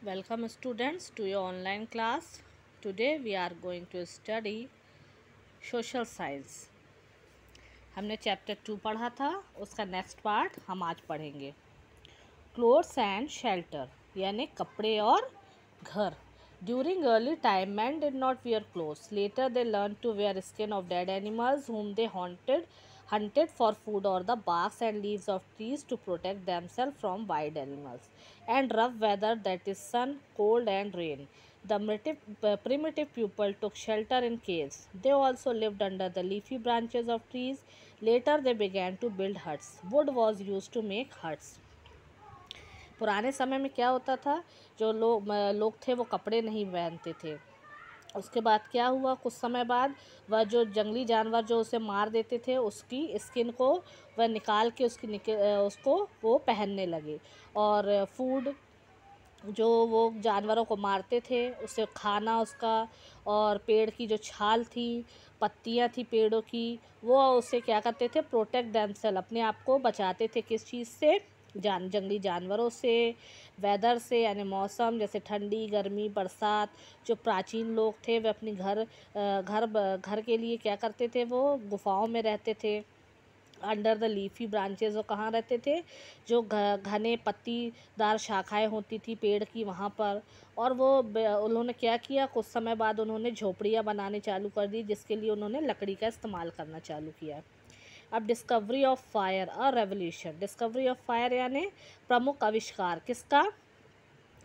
Welcome students to your online class. Today we are going to study social science. हमने chapter 2 पढ़ा था, उसका next part हम आज पढ़ेंगे. क्लोथ्स एंड शेल्टर यानी कपड़े और घर. During early time men did not wear clothes. Later they learned to wear skin of dead animals whom they hunted for food, or the barks and leaves of trees to protect themselves from wild animals and rough weather, that is sun, cold and rain. The primitive people took shelter in caves. They also lived under the leafy branches of trees. Later they began to build huts. Wood was used to make huts. पुराने समय में क्या होता था, जो लोग थे वो कपड़े नहीं पहनते थे. उसके बाद क्या हुआ, कुछ समय बाद वह जो जंगली जानवर जो उसे मार देते थे उसकी स्किन को वह निकाल के उसको वो पहनने लगे. और फूड जो वो जानवरों को मारते थे उसे खाना उसका, और पेड़ की जो छाल थी, पत्तियां थी पेड़ों की, वो उसे क्या करते थे, प्रोटेक्ट देमसेल्फ, अपने आप को बचाते थे. किस चीज़ से? जंगली जानवरों से, वेदर से यानी मौसम, जैसे ठंडी, गर्मी, बरसात. जो प्राचीन लोग थे वे अपनी घर के लिए क्या करते थे, वो गुफाओं में रहते थे. अंडर द लीफी ब्रांचेज, वो कहाँ रहते थे, जो घने पत्तीदार शाखाएं होती थी पेड़ की, वहाँ पर. और वो उन्होंने क्या किया, कुछ समय बाद उन्होंने झोपड़ियाँ बनाने चालू कर दी, जिसके लिए उन्होंने लकड़ी का इस्तेमाल करना चालू किया. अब डिस्कवरी ऑफ फायर और रेवोल्यूशन. डिस्कवरी ऑफ फायर यानी प्रमुख आविष्कार. किसका?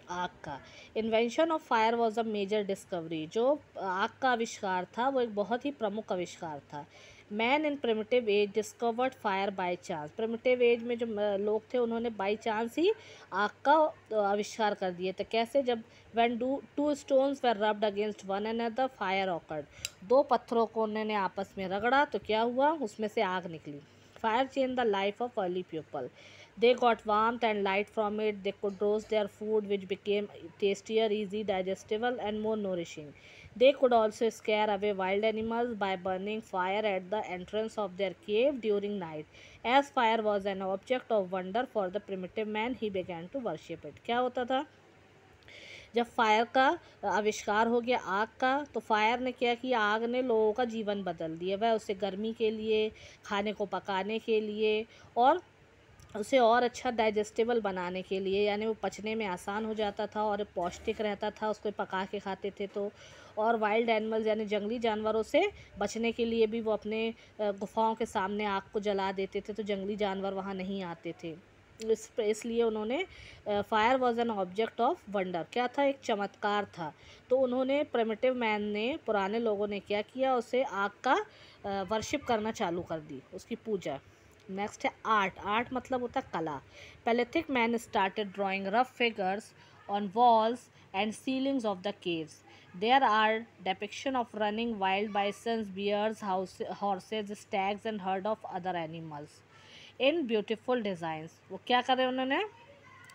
आग का. Invention of fire was a major discovery. जो आग का आविष्कार था वो एक बहुत ही प्रमुख आविष्कार था. Man in primitive age discovered fire by chance. Primitive age में जो लोग थे उन्होंने बाई चांस ही आग का आविष्कार कर दिए थे. कैसे? जब when two stones were rubbed against one another fire occurred. दो पत्थरों को उन्होंने आपस में रगड़ा तो क्या हुआ, उसमें से आग निकली. Fire change the life of early people. They got warmth and light from it. They could roast their food, which became tastier, easy, digestible, and more nourishing. They could also scare away wild animals by burning fire at the entrance of their cave during night. As fire was an object of wonder for the primitive man, he began to worship it. क्या होता था, जब fire का आविष्कार हो गया, आग का, तो फायर ने क्या किया, आग ने लोगों का जीवन बदल दिया. वह उसे गर्मी के लिए, खाने को पकाने के लिए, और उसे और अच्छा डाइजेस्टेबल बनाने के लिए, यानी वो पचने में आसान हो जाता था और पौष्टिक रहता था, उसको पका के खाते थे तो. और वाइल्ड एनिमल्स यानी जंगली जानवरों से बचने के लिए भी वो अपने गुफाओं के सामने आग को जला देते थे, तो जंगली जानवर वहाँ नहीं आते थे. इसलिए उन्होंने fire was an object of wonder. क्या था? एक चमत्कार था. तो उन्होंने, प्रिमिटिव मैन ने, पुराने लोगों ने क्या किया, उसे आग का वर्शिप करना चालू कर दी, उसकी पूजा. नेक्स्ट है आर्ट. आर्ट मतलब होता है कला. Palaeolithic man started drawing rough figures on walls and ceilings of the caves. There are depiction of running wild bisons, bears, horses, stags and herd of other animals in beautiful designs. वो क्या कर रहे हैं, उन्होंने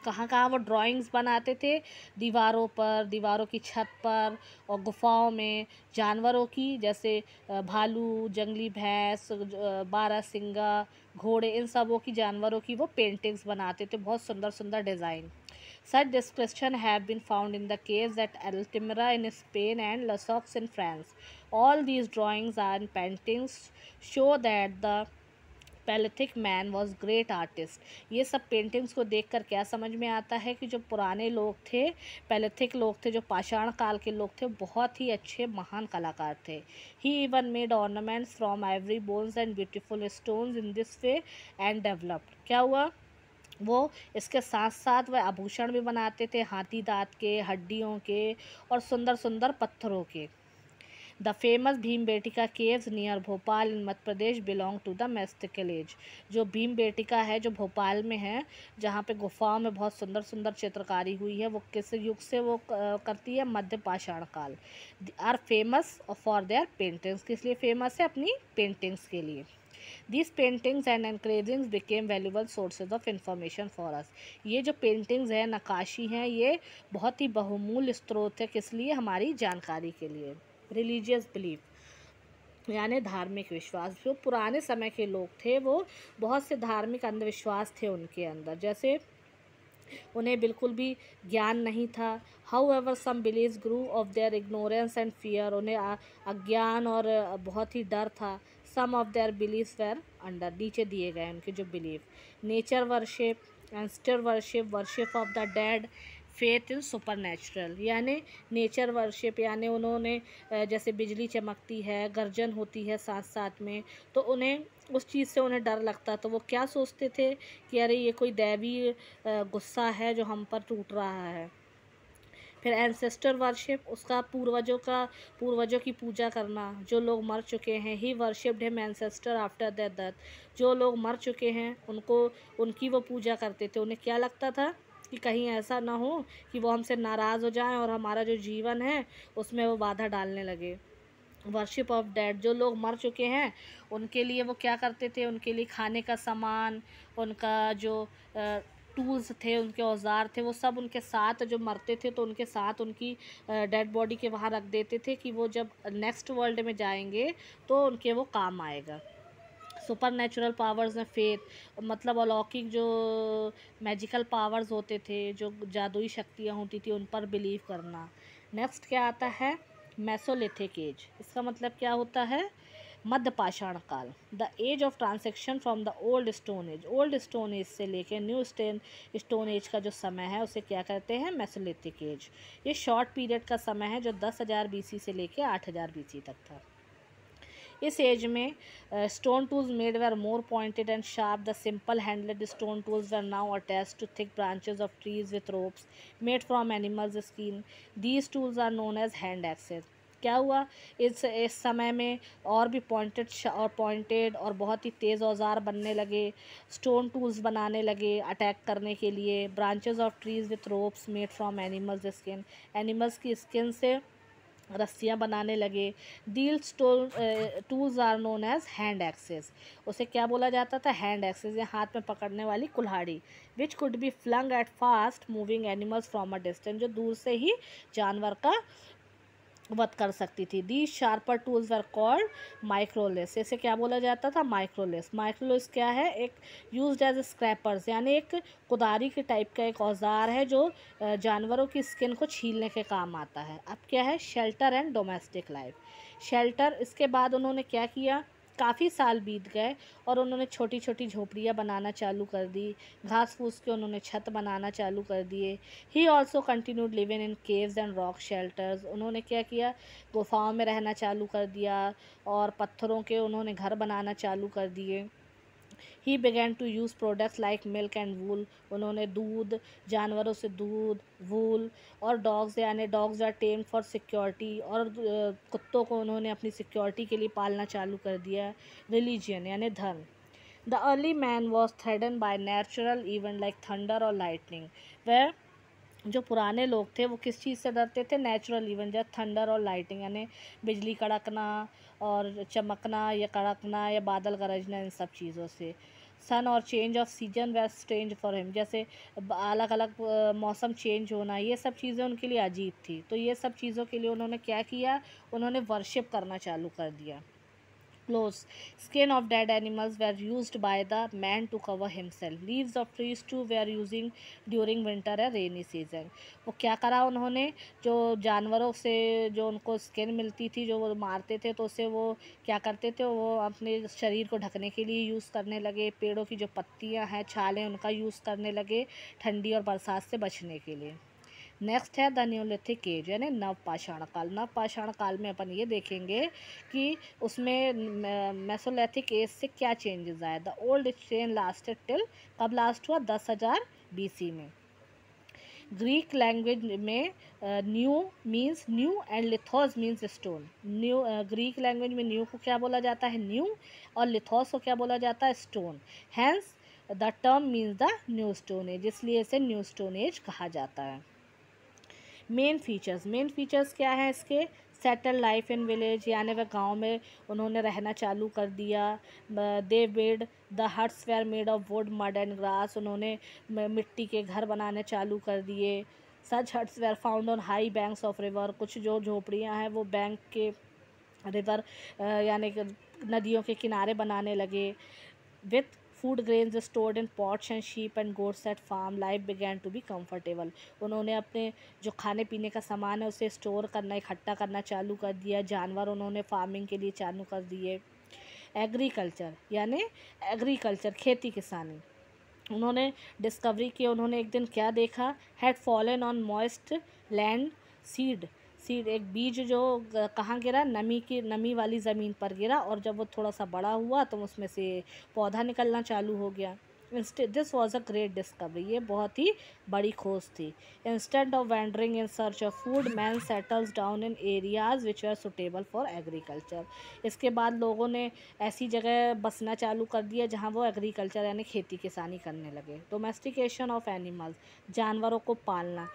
कहाँ कहाँ वो drawings बनाते थे, दीवारों पर, दीवारों की छत पर और गुफाओं में, जानवरों की, जैसे भालू, जंगली भैंस, बारहसिंगा, घोड़े, इन सबों की, जानवरों की वो पेंटिंग्स बनाते थे, बहुत सुंदर सुंदर design. Such descriptions have been found in the caves at Altamira in Spain and Lascaux in France. All these drawings and paintings show that the Palaeolithic man was great artist. ये सब paintings को देखकर क्या समझ में आता है कि जो पुराने लोग थे, पैलेथिक लोग थे, जो पाषाण काल के लोग थे, बहुत ही अच्छे महान कलाकार थे. He even made ornaments from ivory bones and beautiful stones in this way and developed. क्या हुआ, वो इसके साथ साथ वह आभूषण भी बनाते थे, हाथी दांत के, हड्डियों के और सुंदर सुंदर पत्थरों के. The famous Bhimbetka caves near Bhopal in Madhya Pradesh belong to the mystical age. जो भीमबेटिका है जो भोपाल में है, जहाँ पे गुफाओं में बहुत सुंदर सुंदर चित्रकारी हुई है, वो किस युग से वो करती है? मध्य पाषाण काल. Are famous for their paintings. किस लिए फेमस है? अपनी पेंटिंग्स के लिए. These paintings and engravings became valuable sources of information for us. ये जो पेंटिंग्स है, नक्काशी हैं, ये बहुत ही बहुमूल्य स्रोत है. किस लिए? हमारी जानकारी के लिए. रिलीजियस बिलीफ यानी धार्मिक विश्वास. जो पुराने समय के लोग थे वो बहुत से धार्मिक अंधविश्वास थे उनके अंदर. जैसे उन्हें बिल्कुल भी ज्ञान नहीं था। However some beliefs grew of their ignorance and fear, उन्हें अज्ञान और बहुत ही डर था। Some of their beliefs were under, नीचे दिए गए उनके जो belief, nature worship, ancestor worship, worship of the dead, faith in supernatural, यानी नेचर वर्शिप, यानी उन्होंने जैसे बिजली चमकती है, गर्जन होती है साथ साथ में, तो उन्हें उस चीज़ से उन्हें डर लगता, तो वो क्या सोचते थे कि अरे ये कोई दैवी गुस्सा है जो हम पर टूट रहा है। फिर एंसेस्टर वर्शिप, उसका पूर्वजों की पूजा करना, जो लोग मर चुके हैं। He worshipped him ancestor after their death, जो लोग मर चुके हैं उनको उनकी वो पूजा करते थे। उन्हें क्या लगता था कि कहीं ऐसा ना हो कि वो हमसे नाराज़ हो जाएं और हमारा जो जीवन है उसमें वो बाधा डालने लगे। वर्शिप ऑफ डेड, जो लोग मर चुके हैं उनके लिए वो क्या करते थे, उनके लिए खाने का सामान, उनका जो टूल्स थे, उनके औजार थे, वो सब उनके साथ, जो मरते थे तो उनके साथ उनकी डेड बॉडी के वहाँ रख देते थे कि वो जब नेक्स्ट वर्ल्ड में जाएंगे तो उनके वो काम आएगा। सुपर नेचुरल पावर्स में फेथ, मतलब अलौकिक जो मैजिकल पावर्स होते थे, जो जादुई शक्तियाँ होती थी, उन पर बिलीव करना। नेक्स्ट क्या आता है, मेसोलिथिक एज, इसका मतलब क्या होता है, मध्य पाषाण काल। The age of transaction from the old stone age, old stone age से लेकर न्यू स्टोन एज का जो समय है उसे क्या कहते हैं, मेसोलिथिक एज। ये शॉर्ट पीरियड का समय है जो 10,000 BC से लेकर 8,000 BC तक था। इस एज में stone tools made were more pointed and sharp. The simple handled stone tools were now attached to thick branches of trees with ropes made from animals skin. These tools are known as hand axes. क्या हुआ, इस समय में और भी pointed और बहुत ही तेज़ औजार बनने लगे, स्टोन टूल्स बनाने लगे अटैक करने के लिए। Branches of trees with ropes made from animals skin, animals की स्किन से रस्सियाँ बनाने लगे। Deal tools are known as hand axes, उसे क्या बोला जाता था, हैंड एक्सेस, या हाथ में पकड़ने वाली कुल्हाड़ी। Which could be flung at fast moving animals from a distance, जो दूर से ही जानवर का वध कर सकती थी। दी शार्पर टूल्स वर कॉल्ड माइक्रोलेस, इसे क्या बोला जाता था, माइक्रोलेस। माइक्रोलेस क्या है, एक यूज्ड एज स्क्रैपर्स, यानी एक कुदारी के टाइप का एक औजार है जो जानवरों की स्किन को छीलने के काम आता है। अब क्या है, shelter and domestic life. Shelter, इसके बाद उन्होंने क्या किया, काफ़ी साल बीत गए और उन्होंने छोटी छोटी झोपड़ियाँ बनाना चालू कर दी, घास फूस के उन्होंने छत बनाना चालू कर दिए। He also continued living in caves and rock shelters, उन्होंने क्या किया, गुफाओं में रहना चालू कर दिया और पत्थरों के उन्होंने घर बनाना चालू कर दिए। He began to use products like milk and wool, उन्होंने दूध, जानवरों से दूध, वूल, और डॉग्स, यानी dogs are tame for security, और कुत्तों को उन्होंने अपनी सिक्योरिटी के लिए पालना चालू कर दिया। रिलीजियन यानी धर्म। The early man was threatened by natural event like thunder और लाइटनिंग, वह जो पुराने लोग थे वो किस चीज़ से डरते थे, नेचुरल इवेंट जैसे थंडर और लाइटिंग, यानी बिजली कड़कना और चमकना या कड़कना या बादल गरजना, इन सब चीज़ों से। सन और change off season way strange for him, जैसे अलग अलग मौसम चेंज होना, ये सब चीज़ें उनके लिए अजीब थी। तो ये सब चीज़ों के लिए उन्होंने क्या किया, उन्होंने वर्शिप करना चालू कर दिया। Clothes. Skin of dead animals were used by the man to cover himself. Leaves of trees too were using during winter and rainy season. वो क्या करा उन्होंने, जो जानवरों से जो उनको स्किन मिलती थी, जो वो मारते थे, तो उससे वो क्या करते थे, वो अपने शरीर को ढकने के लिए यूज़ करने लगे। पेड़ों की जो पत्तियां हैं, छालें, उनका यूज़ करने लगे ठंडी और बरसात से बचने के लिए। नेक्स्ट है द न्यूलिथिक एज, यानी नवपाषाण काल। नवपाषाण काल में अपन ये देखेंगे कि उसमें मेसोलिथिक एज से क्या चेंजेस आए। The old chain lasted till, कब लास्ट हुआ, 10,000 BC में। ग्रीक लैंग्वेज में neo means new and lithos means stone. Neo, Greek language में न्यू को क्या बोला जाता है, न्यू, और लिथोस को क्या बोला जाता है, stone. Hence the term means the new stone age, इसलिए इसे न्यू स्टोन एज कहा जाता है। मेन फीचर्स क्या हैं इसके, सेटल लाइफ इन विलेज, यानी वह गांव में उन्होंने रहना चालू कर दिया। They made the huts were made of wood mud and grass, उन्होंने मिट्टी के घर बनाने चालू कर दिए। Such huts were found on high banks of river, कुछ जो झोपड़ियाँ हैं वो बैंक के, रिवर यानी नदियों के किनारे बनाने लगे। With food grains stored in pots and sheep and goats at farm life began to be comfortable. उन्होंने अपने जो खाने पीने का सामान है उसे स्टोर करना, इकट्ठा करना चालू कर दिया। जानवर उन्होंने फार्मिंग के लिए चालू कर दिए। एग्रीकल्चर यानी एग्रीकल्चर खेती किसानी। उन्होंने डिस्कवरी की, उन्होंने एक दिन क्या देखा, had fallen on moist land seed. Seed एक बीज जो कहाँ गिरा, नमी वाली ज़मीन पर गिरा, और जब वो थोड़ा सा बड़ा हुआ तो उसमें से पौधा निकलना चालू हो गया। This was a great discovery, ये बहुत ही बड़ी खोज थी। Instead of wandering in search of food, man settles down in areas which are suitable for agriculture. इसके बाद लोगों ने ऐसी जगह बसना चालू कर दिया जहाँ वो एग्रीकल्चर यानी खेती किसानी करने लगे। डोमेस्टिकेशन ऑफ एनिमल्स, जानवरों को पालना।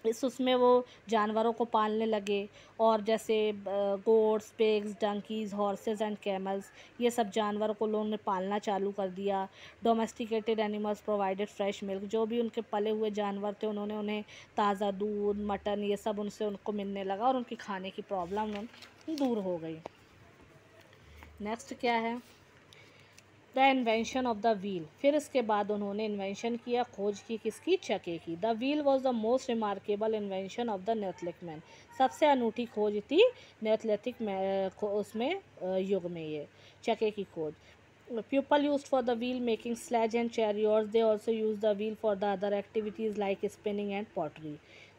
उसमें वो जानवरों को पालने लगे, और जैसे goats, pigs, donkeys, horses and camels, ये सब जानवरों को लोगों ने पालना चालू कर दिया। Domesticated animals provided fresh milk, जो भी उनके पले हुए जानवर थे उन्होंने उन्हें ताज़ा दूध, मटन, ये सब उनसे उनको मिलने लगा, और उनकी खाने की प्रॉब्लम दूर हो गई। नेक्स्ट क्या है, the invention of the wheel. फिर इसके बाद उन्होंने इन्वेंशन किया, खोज की, किसकी, चक्के की। The wheel was the most remarkable invention of the neolithic man. सबसे अनूठी खोज थी न्यूथलिक उसमें युग में ये चक्के की खोज। People used for the wheel making sledge and chariots. They also used the wheel for the other activities like spinning and pottery.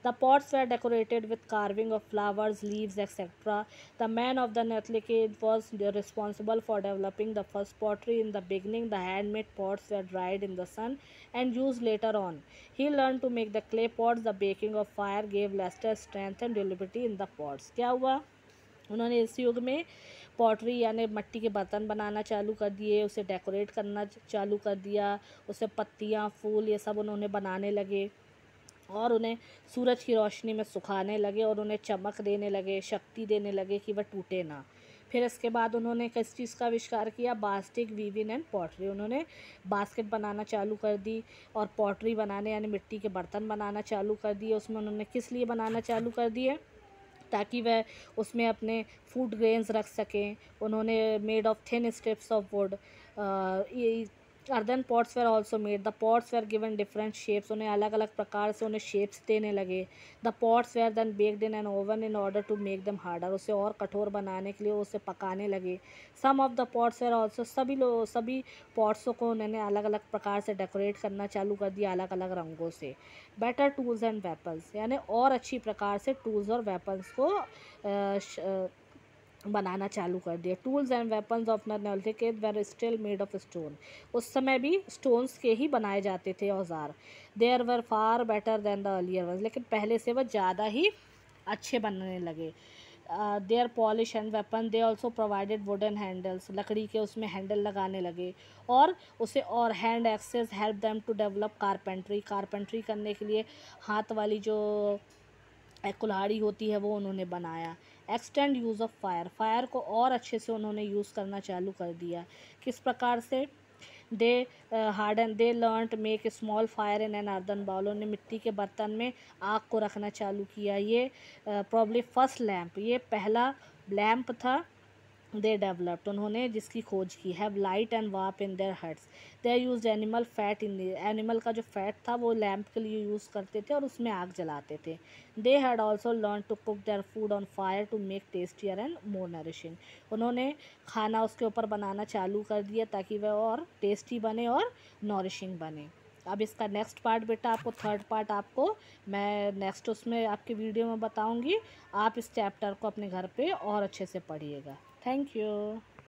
The pots were decorated with carving of flowers, leaves, etc. The man of the Neolithic age was responsible for developing the first pottery. In the beginning, the handmade pots were dried in the sun and used later on. He learned to make the clay pots. The baking of fire gave luster, strength and durability in the pots. क्या हुआ, उन्होंने इस युग में pottery यानी मिट्टी के बर्तन बनाना चालू कर दिए, उसे डेकोरेट करना चालू कर दिया, उसे पत्तियाँ, फूल, ये सब उन्होंने बनाने लगे, और उन्हें सूरज की रोशनी में सुखाने लगे, और उन्हें चमक देने लगे, शक्ति देने लगे कि वह टूटे ना। फिर इसके बाद उन्होंने किस चीज़ का आविष्कार किया, बास्टिक, वीविंग एंड पॉटरी। उन्होंने बास्केट बनाना चालू कर दी, और पॉटरी बनाने यानी मिट्टी के बर्तन बनाना चालू कर दिए। उसमें उन्होंने किस लिए बनाना चालू कर दिए, ताकि वह उसमें अपने फूड ग्रेन्स रख सकें। उन्होंने made of thin strips of wood. Earthen pots were also made. The pots were given different shapes, उन्हें अलग अलग प्रकार से उन्हें शेप्स देने लगे। The pots were then baked in an oven in order to make them harder, उसे और कठोर बनाने के लिए उसे पकाने लगे। Some of the pots were also, सभी पॉट्सों को उन्होंने अलग अलग प्रकार से डेकोरेट करना चालू कर दिया, अलग अलग रंगों से। बेटर टूल्स एंड वेपन्स, यानी और अच्छी प्रकार से टूल्स और वेपन्स को बनाना चालू कर दिया। Tools and weapons of neolithic age were still made of stone, उस समय भी स्टोन्स के ही बनाए जाते थे औजार। There were far better than the earlier ones, लेकिन पहले से वह ज़्यादा ही अच्छे बनने लगे। Their polish and weapon, they also provided wooden handles, लकड़ी के उसमें हैंडल लगाने लगे, और उसे और hand axes help them to develop carpentry करने के लिए हाथ वाली जो कुल्हाड़ी होती है वो उन्होंने बनाया। एक्सटेंड यूज़ ऑफ फायर को और अच्छे से उन्होंने यूज़ करना चालू कर दिया। किस प्रकार से, they learn make small fire in an earthen bowl, उन्होंने मिट्टी के बर्तन में आग को रखना चालू किया। ये प्रॉब्ली फर्स्ट लैम्प, ये पहला लैम्प था दे डेवलप्ड, उन्होंने जिसकी खोज की। Have light and warp in their huts, they use animal fat in animal का जो फैट था वो लैम्प के लिए यूज़ करते थे और उसमें आग जलाते थे। They had also learn to cook their food on fire to make tastier and more nourishing, उन्होंने खाना उसके ऊपर बनाना चालू कर दिया ताकि वह और टेस्टी बने और नरिशिंग बने। अब इसका नेक्स्ट पार्ट बेटा आपको, थर्ड पार्ट आपको मैं नेक्स्ट उसमें आपके वीडियो में बताऊंगी। आप इस चैप्टर को अपने घर पे और अच्छे से पढ़िएगा। Thank you.